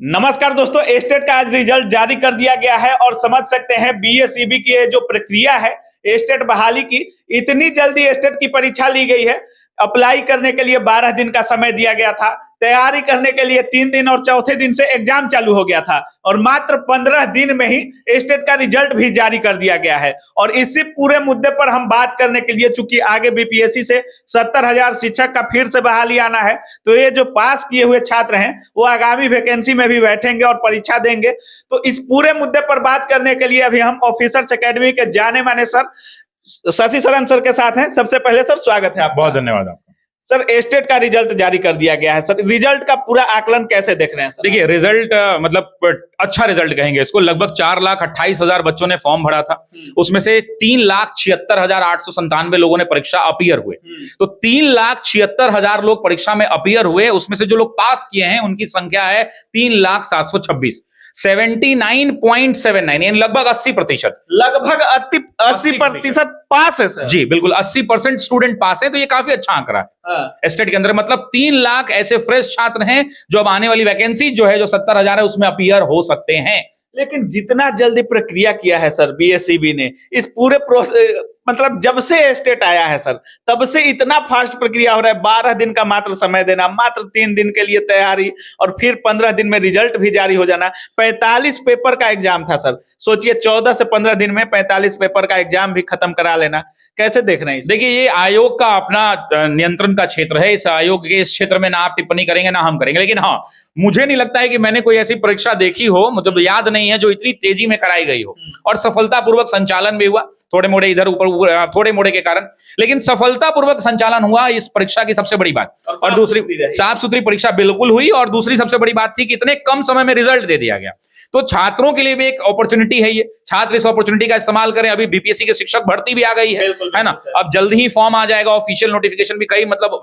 नमस्कार दोस्तों, एस्टेट का आज रिजल्ट जारी कर दिया गया है और समझ सकते हैं बीएसईबी की ये जो प्रक्रिया है एस्टेट बहाली की, इतनी जल्दी एस्टेट की परीक्षा ली गई है। अप्लाई करने के लिए 12 दिन का समय दिया गया था, तैयारी करने के लिए 3 दिन और चौथे दिन से एग्जाम चालू हो गया था और मात्र 15 दिन में ही एस्टेट का रिजल्ट भी जारी कर दिया गया है। और इसी पूरे मुद्दे पर हम बात करने के लिए, चूंकि आगे बीपीएससी से 70,000 शिक्षक का फिर से बहाली आना है, तो ये जो पास किए हुए छात्र हैं वो आगामी वैकेंसी में भी बैठेंगे और परीक्षा देंगे। तो इस पूरे मुद्दे पर बात करने के लिए अभी हम ऑफिसर्स एकेडमी के जाने माने सर शशि शरण सर के साथ हैं। सबसे पहले सर स्वागत है आपका। बहुत धन्यवाद आपका। सर, एस्टेट का रिजल्ट जारी कर दिया गया है, सर रिजल्ट का पूरा आकलन कैसे देख रहे हैं सर? देखिए, रिजल्ट मतलब अच्छा रिजल्ट कहेंगे इसको। लगभग 4,28,000 बच्चों ने फॉर्म भरा था, उसमें से 3,76,897 लोगों ने परीक्षा अपीयर हुए। तो 3,76,000 लोग परीक्षा में अपीयर हुए, उसमें से जो लोग पास किए हैं उनकी संख्या है 3,726। 79.79 यानी लगभग 80%, लगभग 80% पास है सर। जी बिल्कुल, 80% स्टूडेंट पास है। तो ये काफी अच्छा आंकड़ा है एस्टेट के अंदर। मतलब 3 लाख ऐसे फ्रेश छात्र हैं जो अब आने वाली वैकेंसी जो है, जो 70,000 है, उसमें अपीयर हो सकते हैं। लेकिन जितना जल्दी प्रक्रिया किया है सर बीएसईबी ने, इस पूरे प्रोसेस मतलब जब से एस्टेट आया है सर, तब से इतना फास्ट प्रक्रिया हो रहा है। 12 दिन का मात्र समय देना, मात्र 3 दिन के लिए तैयारी और फिर 15 दिन में रिजल्ट भी जारी हो जाना। 45 पेपर का एग्जाम था सर, सोचिए 14 से 15 दिन में 45 पेपर का एग्जाम भी खत्म करा लेना। कैसे देख रहे हैं? देखिए, ये आयोग का अपना नियंत्रण का क्षेत्र है। इस आयोग के इस क्षेत्र में ना आप टिप्पणी करेंगे ना हम करेंगे। लेकिन हाँ, मुझे नहीं लगता है कि मैंने कोई ऐसी परीक्षा देखी हो, मतलब याद नहीं है, जो इतनी तेजी में कराई गई हो और सफलतापूर्वक संचालन भी हुआ। थोड़े मोड़े इधर ऊपर, थोड़े मोड़े के कारण, लेकिन सफलतापूर्वक संचालन हुआ, इस परीक्षा की सबसे बड़ी बात। और दूसरी, साफ सुथरी परीक्षा बिल्कुल हुई। और दूसरी सबसे बड़ी बात थी कि इतने कम समय में रिजल्ट दे दिया गया। तो छात्रों के लिए भी एक अपॉर्चुनिटी है ये। छात्र इस अपॉर्चुनिटी का इस्तेमाल करें। अभी बीपीएससी के शिक्षक भर्ती भी आ गई है ना। अब जल्द ही फॉर्म आ जाएगा, ऑफिशियल नोटिफिकेशन भी कई मतलब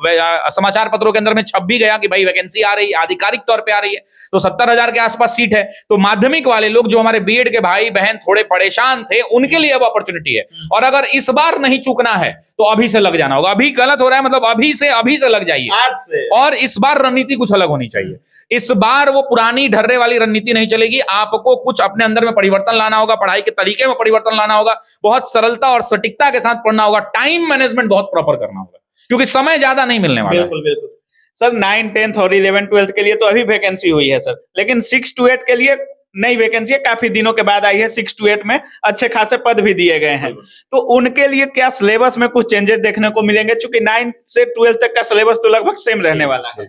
समाचार पत्रों के अंदर में छप भी गया कि भाई वैकेंसी आ रही है, आधिकारिक तौर पे आ रही है। तो 70,000 के आसपास सीट है। तो माध्यमिक वाले लोग, जो हमारे बीएड के भाई बहन थोड़े परेशान थे, उनके लिए अब अपॉर्चुनिटी है। और अगर इस बार नहीं चूकना है तो अभी से लग जाना होगा। अभी गलत हो रहा है, मतलब अभी से लग जाइए आज से। और इस बार रणनीति कुछ अलग होनी चाहिए। इस बार वो पुरानी ढर्रे वाली रणनीति नहीं चलेगी। आपको कुछ अपने अंदर में परिवर्तन लाना होगा, पढ़ाई के तरीके में परिवर्तन लाना होगा, बहुत सरलता और सटीकता के साथ पढ़ना होगा, टाइम मैनेजमेंट बहुत प्रॉपर करना होगा, क्योंकि समय ज्यादा नहीं मिलने वाला। बिल्कुल बिल्कुल सर। 9, 10th और 11, 12th के लिए तो अभी वैकेंसी हुई है सर, लेकिन 6 to 8 के लिए नई वैकेंसी है, काफी दिनों के बाद आई है। 6 to 8 में अच्छे खासे पद भी दिए गए हैं। तो उनके लिए क्या सिलेबस में कुछ चेंजेस देखने को मिलेंगे? चूंकि 9 से 12 तक का सिलेबस तो लगभग सेम रहने वाला है।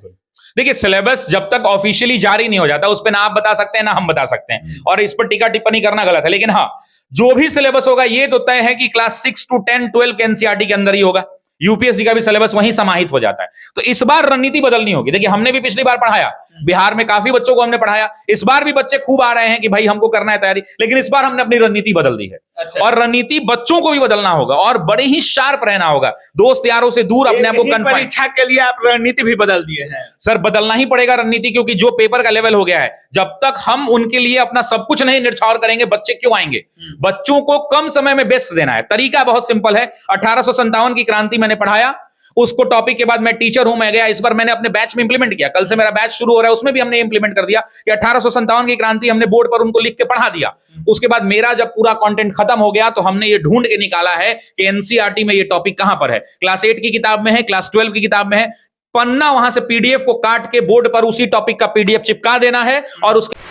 देखिए, सिलेबस जब तक ऑफिशियली जारी नहीं हो जाता, उस पर ना आप बता सकते हैं ना हम बता सकते हैं, और इस पर टीका टिप्पणी करना गलत है। लेकिन हाँ, जो भी सिलेबस होगा ये तो तय है कि क्लास 6 to 10, 12 के एनसीईआरटी के अंदर ही होगा। यूपीएससी का भी सिलेबस वहीं समाहित हो जाता है। तो इस बार रणनीति बदलनी होगी। देखिए, हमने भी पिछली बार पढ़ाया, बिहार में काफी बच्चों को हमने पढ़ाया। इस बार भी बच्चे खूब आ रहे हैं कि भाई हमको करना है तैयारी, लेकिन इस बार हमने अपनी रणनीति बदल दी है। अच्छा। और रणनीति बच्चों को भी बदलना होगा और बड़े ही शार्प रहना होगा। दोस्त यारों से दूर, अपने आप को कन्फाइन। परीक्षा के लिए आप रणनीति भी बदल दिए हैं सर? बदलना ही पड़ेगा रणनीति, क्योंकि जो पेपर का लेवल हो गया है, जब तक हम उनके लिए अपना सब कुछ नहीं न्यौछावर करेंगे, बच्चे क्यों आएंगे? बच्चों को कम समय में बेस्ट देना है। तरीका बहुत सिंपल है। 1857 की क्रांति मैंने पढ़ाया, उसको टॉपिक के बाद मैं टीचर हूं, मैं गया, इस बार मैंने अपने बैच में इंप्लीमेंट किया। कल से मेरा बैच शुरू हो रहा है, उसमें भी हमने इंप्लीमेंट कर दिया कि 1857 की क्रांति हमने बोर्ड पर उनको लिख के पढ़ा दिया। उसके बाद मेरा जब पूरा कंटेंट खत्म हो गया तो हमने ये ढूंढ के निकाला है कि एनसीईआरटी में ये टॉपिक कहां पर है। क्लास 8 की किताब में है, क्लास 12 की किताब में है। पन्ना वहां से पीडीएफ को काट के बोर्ड पर उसी टॉपिक का पीडीएफ चिपका देना है और उसके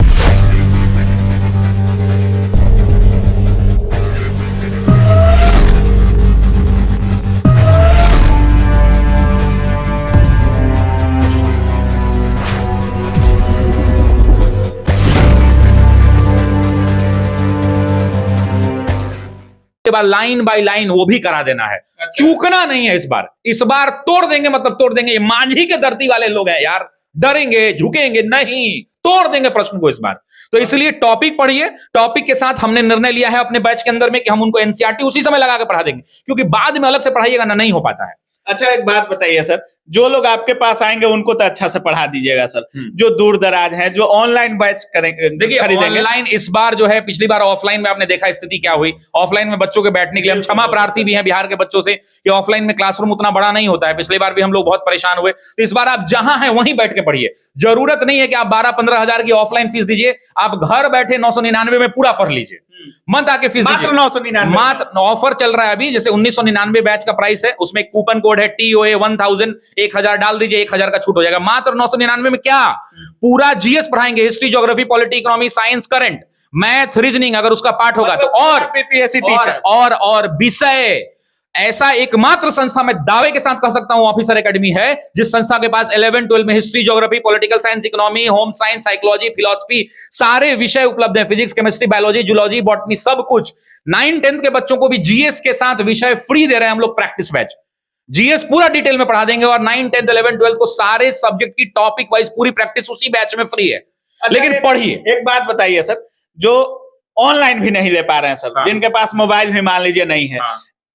बाद लाइन बाय लाइन वो भी करा देना है। अच्छा। चूकना नहीं है इस बार तोड़ देंगे, मतलब तोड़ देंगे। ये मांझी के धरती वाले लोग हैं यार, डरेंगे झुकेंगे नहीं, तोड़ देंगे प्रश्न को इस बार। तो इसलिए टॉपिक पढ़िए। टॉपिक के साथ हमने निर्णय लिया है अपने बैच के अंदर में कि हम उनको एनसीईआरटी उसी समय लगा के पढ़ा देंगे, क्योंकि बाद में अलग से पढ़ाइएगा ना, नहीं हो पाता है। अच्छा, एक बात बताइए सर, जो लोग आपके पास आएंगे उनको तो अच्छा से पढ़ा दीजिएगा सर, जो दूर दराज है, जो ऑनलाइन बैच करेंगे। देखिए ऑनलाइन इस बार जो है, पिछली बार ऑफलाइन में आपने देखा स्थिति क्या हुई। ऑफलाइन में बच्चों के बैठने के लिए हम क्षमा प्रार्थी भी हैं बिहार के बच्चों से कि ऑफलाइन में क्लासरूम उतना बड़ा नहीं होता है। पिछली बार भी हम लोग बहुत परेशान हुए। तो इस बार आप जहां हैं वहीं बैठ के पढ़िए। जरूरत नहीं है कि आप 12-15 हजार की ऑफलाइन फीस दीजिए, आप घर बैठे 999 में पूरा पढ़ लीजिए। मत आके फीस दीजिए। 999 मात्र ऑफर चल रहा है अभी, जैसे 1999 बैच का प्राइस है, उसमें कूपन कोड है TOA 1000, 1000 डाल दीजिए, 1000 का छूट हो जाएगा। मात्र 999 में क्या पूरा GS पढ़ाएंगे, history, geography, polity, economy, science, current, math, reasoning अगर उसका पाठ होगा तो। और PPSC टीचर और विषय, ऐसा एकमात्र संस्था मैं दावे के साथ कह सकता हूं ऑफिसर एकेडमी है, जिस संस्था के पास 11-12 में history, geography, political science, economy, home science, psychology, philosophy, सारे विषय उपलब्ध हैं। Physics, chemistry, biology, zoology, botany, सब कुछ। 9-10 के बच्चों को भी GS के साथ विषय फ्री दे रहे हैं हम लोग, प्रैक्टिस बैच। GS पूरा डिटेल में पढ़ा देंगे और 9, 10, 11, 12 को सारे सब्जेक्ट की टॉपिक वाइज पूरी प्रैक्टिस उसी बैच में फ्री है। लेकिन पढ़िए। एक बात बताइए सर, जो ऑनलाइन भी नहीं ले पा रहे हैं सर, जिनके पास मोबाइल भी मान लीजिए नहीं है,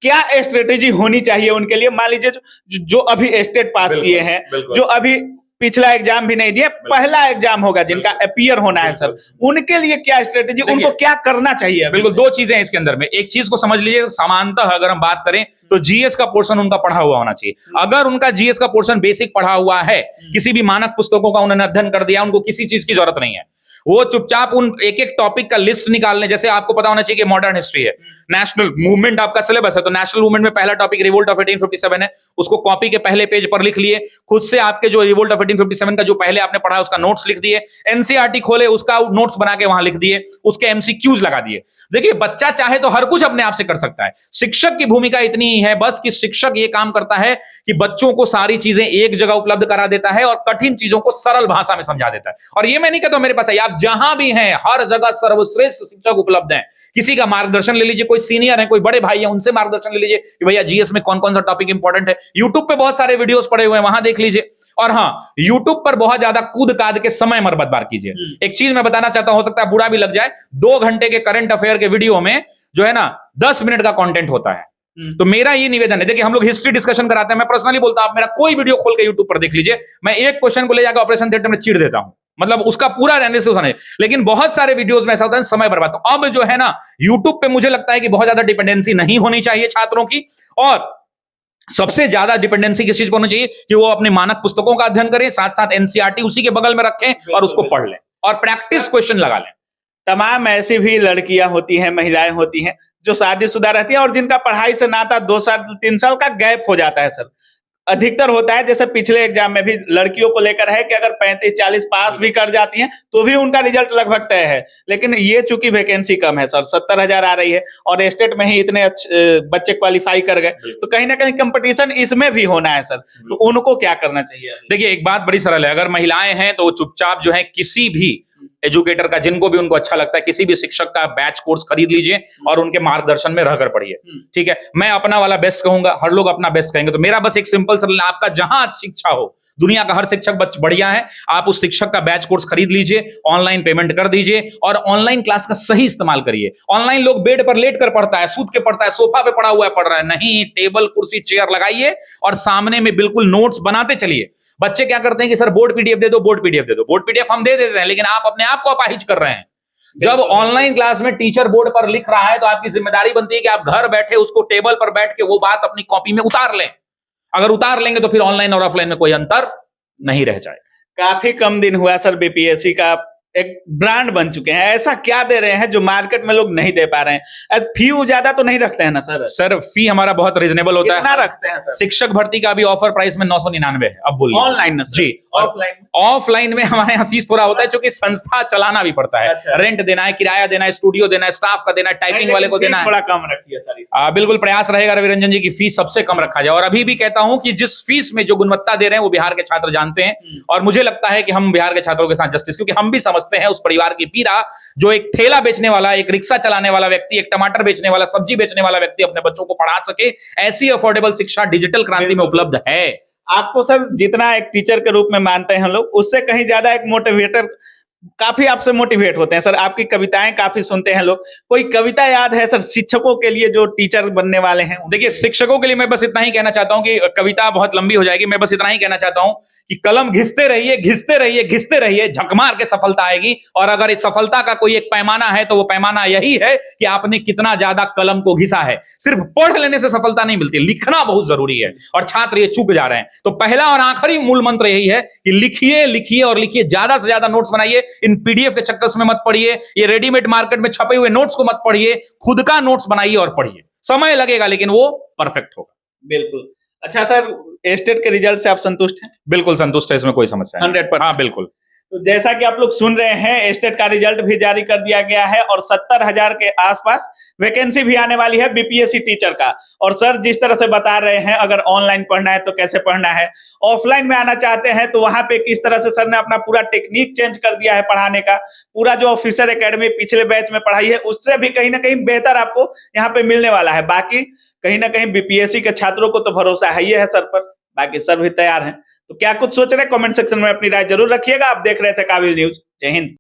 क्या स्ट्रेटेजी होनी चाहिए उनके लिए? मान लीजिए जो अभी स्टेट पास किए हैं, जो अभी पिछला एग्जाम भी नहीं दिया, पहला एग्जाम होगा जिनका अपीयर होना है सर, उनके लिए क्या स्ट्रेटेजी, उनको क्या करना चाहिए? बिल्कुल, दो चीजें हैं इसके अंदर में। एक चीज को समझ लीजिए, समानतः अगर हम बात करें तो GS का पोर्शन उनका पढ़ा हुआ होना चाहिए। अगर उनका GS का पोर्शन बेसिक पढ़ा हुआ है, किसी भी मानक पुस्तकों का उन्होंने अध्ययन कर दिया, उनको किसी चीज की जरूरत नहीं है। वो चुपचाप उन एक एक टॉपिक का लिस्ट निकाल लें। जैसे आपको पता होना चाहिए कि मॉडर्न हिस्ट्री है, नेशनल मूवमेंट आपका सिलेबस है, तो नेशनल मूवमेंट में पहला टॉपिक रिवोल्ट ऑफ 1857 है, उसको कॉपी के पहले पेज पर लिख लिए। खुद से आपके जो रिवोल्ट ऑफ 1857 का जो पहले आपने पढ़ा उसका नोट्स लिख दिए। NCERT खोले, उसका नोट्स बना के वहां लिख दिए, उसके MCQs लगा दिए। देखिए, बच्चा चाहे तो हर कुछ अपने आप से कर सकता है। शिक्षक की भूमिका इतनी ही है बस कि शिक्षक ये काम करता है कि बच्चों को सारी चीजें एक जगह उपलब्ध करा देता है और कठिन चीजों को सरल भाषा में समझा देता है। और ये मैं नहीं कहता मेरे पास है, आप जहां भी हैं हर जगह सर्वश्रेष्ठ शिक्षक उपलब्ध हैं। किसी का मार्गदर्शन ले लीजिए, कोई सीनियर है, कोई बड़े भाई हैं, उनसे मार्गदर्शन ले लीजिए कि भैया GS में कौन कौन सा टॉपिक इंपॉर्टेंट है। यूट्यूब पे बहुत सारे वीडियोस पड़े हुए हैं, वहां देख लीजिए। और हाँ, यूट्यूब पर बहुत ज्यादा कूद काद के समय मत बर्बाद कीजिए। एक चीज मैं बताना चाहता हूं, हो सकता है बुरा भी लग जाए, 2 घंटे के करंट अफेयर के वीडियो में जो है ना 10 मिनट का कंटेंट होता है। तो मेरा ये निवेदन है, देखिए हम लोग हिस्ट्री डिस्कशन कराते हैं, मैं पर्सनली बोलता हूं आप मेरा कोई वीडियो खोल के यूट्यूब पर देख लीजिए, मैं एक क्वेश्चन को ले जाकर ऑपरेशन थिएटर में चीर देता हूं, मतलब उसका पूरा एनालिसिस है। लेकिन बहुत सारे वीडियोस में ऐसा होता है समय बर्बाद। तो अब जो है ना यूट्यूब पे मुझे लगता है कि बहुत ज्यादा डिपेंडेंसी नहीं होनी चाहिए छात्रों की, और सबसे ज्यादा डिपेंडेंसी किस चीज पर होनी चाहिए कि वो अपने मानक पुस्तकों का अध्ययन करें, साथ साथ NCERT उसी के बगल में रखें और उसको पढ़ लें और प्रैक्टिस क्वेश्चन लगा लें। तमाम ऐसी भी लड़कियां होती हैं, महिलाएं होती हैं जो शादीशुदा रहती हैं और जिनका पढ़ाई से नाता 2 साल 3 साल का गैप हो जाता है सर। अधिकतर होता है, जैसे पिछले एग्जाम में भी लड़कियों को लेकर है कि अगर 35-40 पास भी कर जाती हैं तो भी उनका रिजल्ट लगभग तय है। लेकिन ये चूंकि वैकेंसी कम है सर, 70,000 आ रही है और स्टेट में ही इतने अच्छे बच्चे क्वालिफाई कर गए, तो कहीं ना कहीं कंपटीशन इसमें भी होना है सर। तो उनको क्या करना चाहिए? देखिए, एक बात बड़ी सरल है, अगर महिलाएं हैं तो चुपचाप जो है किसी भी एजुकेटर का, जिनको भी उनको अच्छा लगता है, किसी भी शिक्षक का बैच कोर्स खरीद लीजिए और उनके मार्गदर्शन में रहकर पढ़िए। ठीक है, मैं अपना वाला बेस्ट कहूंगा, हर लोग अपना बेस्ट कहेंगे। तो मेरा बस एक सिंपल सरल, आपका जहां शिक्षा हो, दुनिया का हर शिक्षक बढ़िया है, आप उस शिक्षक का बैच कोर्स खरीद लीजिए, ऑनलाइन पेमेंट कर दीजिए और ऑनलाइन क्लास का सही इस्तेमाल करिए। ऑनलाइन लोग बेड पर लेट कर पढ़ता है, सूत के पढ़ता है, सोफा पे पड़ा हुआ है पढ़ रहा है, नहीं, टेबल कुर्सी चेयर लगाइए और सामने में बिल्कुल नोट्स बनाते चलिए। बच्चे क्या करते हैं कि सर बोर्ड PDF दे दो, बोर्ड PDF दे दो, बोर्ड PDF हम दे देते हैं, लेकिन आप अपने आप को अपाहिज कर रहे हैं। जब ऑनलाइन क्लास में टीचर बोर्ड पर लिख रहा है तो आपकी जिम्मेदारी बनती है कि आप घर बैठे उसको टेबल पर बैठ के वो बात अपनी कॉपी में उतार लें। अगर उतार लेंगे तो फिर ऑनलाइन और ऑफलाइन में कोई अंतर नहीं रह जाए। काफी कम दिन हुआ सर, BPSC का एक ब्रांड बन चुके हैं। ऐसा क्या दे रहे हैं जो मार्केट में लोग नहीं दे पा रहे हैं? फी ज्यादा तो नहीं रखते हैं ना सर? सर फी हमारा बहुत रिजनेबल होता है। कितना रखते हैं सर? शिक्षक भर्ती का भी ऑफर प्राइस में 999 है। अब बोलिए। ऑनलाइन जी, ऑफलाइन में हमारे यहाँ फीस थोड़ा होता है, क्योंकि संस्था चलाना भी पड़ता है। अच्छा। रेंट देना है, किराया देना है, स्टूडियो देना है, स्टाफ का देना है, टाइपिंग वाले को देना है। थोड़ा कम रखिए सर। बिल्कुल प्रयास रहेगा रवि रंजन जी की फीस सबसे कम रखा जाए। और अभी भी कहता हूं कि जिस फीस में जो गुणवत्ता दे रहे हैं वो बिहार के छात्र जानते हैं, और मुझे लगता है कि हम बिहार के छात्रों के साथ जस्टिस, क्योंकि हम भी समझते हैं उस परिवार की पीड़ा जो एक ठेला बेचने वाला, एक रिक्शा चलाने वाला व्यक्ति, एक टमाटर बेचने वाला, सब्जी बेचने वाला व्यक्ति अपने बच्चों को पढ़ा सके। ऐसी अफोर्डेबल शिक्षा डिजिटल क्रांति में उपलब्ध है। आपको सर जितना एक टीचर के रूप में मानते हैं हम लोग, उससे कहीं ज्यादा एक मोटिवेटर काफी आपसे मोटिवेट होते हैं सर, आपकी कविताएं काफी सुनते हैं लोग। कोई कविता याद है सर शिक्षकों के लिए जो टीचर बनने वाले हैं? देखिए, शिक्षकों के लिए मैं बस इतना ही कहना चाहता हूं कि कविता बहुत लंबी हो जाएगी, मैं बस इतना ही कहना चाहता हूं कि कलम घिसते रहिए, घिसते रहिए, घिसते रहिए, झक मार के सफलता आएगी। और अगर इस सफलता का कोई एक पैमाना है तो वो पैमाना यही है कि आपने कितना ज्यादा कलम को घिसा है। सिर्फ पढ़ लेने से सफलता नहीं मिलती, लिखना बहुत जरूरी है, और छात्र ये चूक जा रहे हैं। तो पहला और आखिरी मूल मंत्र यही है कि लिखिए, लिखिए और लिखिए, ज्यादा से ज्यादा नोट्स बनाइए। इन पीडीएफ के चक्कर में मत पढ़िए, ये रेडीमेड मार्केट में छपे हुए नोट्स को मत पढ़िए, खुद का नोट्स बनाइए और पढ़िए। समय लगेगा लेकिन वो परफेक्ट होगा। बिल्कुल। अच्छा सर, एस्टेट के रिजल्ट से आप संतुष्ट हैं? बिल्कुल संतुष्ट है, इसमें कोई समस्या नहीं। 100%। हाँ बिल्कुल। तो जैसा कि आप लोग सुन रहे हैं, एस्टेट का रिजल्ट भी जारी कर दिया गया है और 70,000 के आसपास वैकेंसी भी आने वाली है बीपीएससी टीचर का। और सर जिस तरह से बता रहे हैं, अगर ऑनलाइन पढ़ना है तो कैसे पढ़ना है, ऑफलाइन में आना चाहते हैं तो वहां पे किस तरह से सर ने अपना पूरा टेक्निक चेंज कर दिया है पढ़ाने का। पूरा जो ऑफिसर एकेडमी पिछले बैच में पढ़ाई है उससे भी कहीं ना कहीं बेहतर आपको यहाँ पे मिलने वाला है। बाकी कहीं ना कहीं बीपीएससी के छात्रों को तो भरोसा है ही है सर पर, बाकी सर भी तैयार हैं। तो क्या कुछ सोच रहे हैं, कमेंट सेक्शन में अपनी राय जरूर रखिएगा। आप देख रहे थे काबिल न्यूज। जय हिंद।